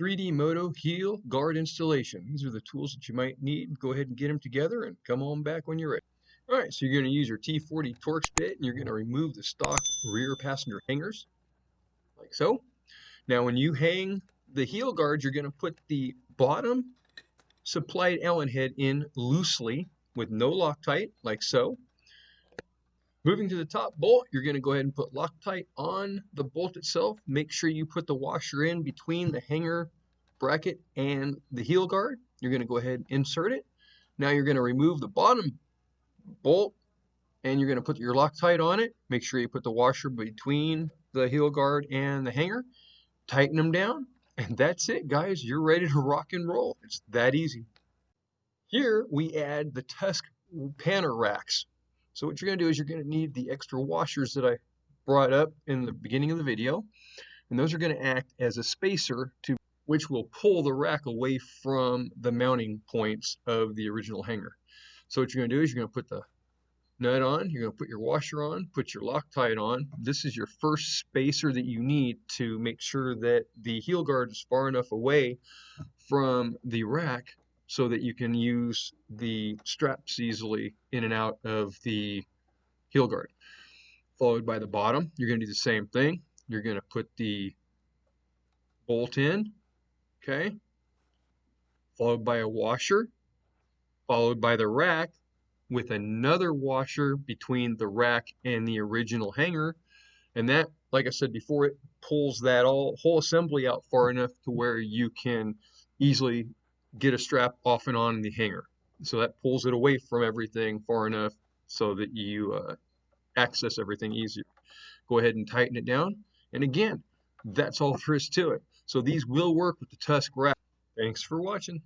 3D Moto Heal Guard Installation. These are the tools that you might need. Go ahead and get them together and come on back when you're ready. All right, so you're going to use your T40 Torx bit and you're going to remove the stock rear passenger hangers, like so. Now when you hang the heel guard, you're going to put the bottom supplied Allen head in loosely with no Loctite, like so. Moving to the top bolt, you're going to go ahead and put Loctite on the bolt itself. Make sure you put the washer in between the hanger bracket and the heel guard. You're going to go ahead and insert it. Now you're going to remove the bottom bolt and you're going to put your Loctite on it. Make sure you put the washer between the heel guard and the hanger. Tighten them down, and that's it, guys. You're ready to rock and roll. It's that easy. Here we add the Tusk Pannier racks. So what you're going to do is you're going to need the extra washers that I brought up in the beginning of the video, and those are going to act as a spacer which will pull the rack away from the mounting points of the original hanger. So what you're going to do is you're going to put the nut on, you're going to put your washer on, put your Loctite on. This is your first spacer that you need to make sure that the heel guard is far enough away from the rack so that you can use the straps easily in and out of the heel guard. Followed by the bottom, you're going to do the same thing. You're going to put the bolt in, okay, followed by a washer, followed by the rack with another washer between the rack and the original hanger. And that, like I said before, it pulls that whole assembly out far enough to where you can easily get a strap off and on in the hanger. So that pulls it away from everything far enough so that you access everything easier. Go ahead and tighten it down. And again, that's all there is to it. So these will work with the Tusk rack. Thanks for watching.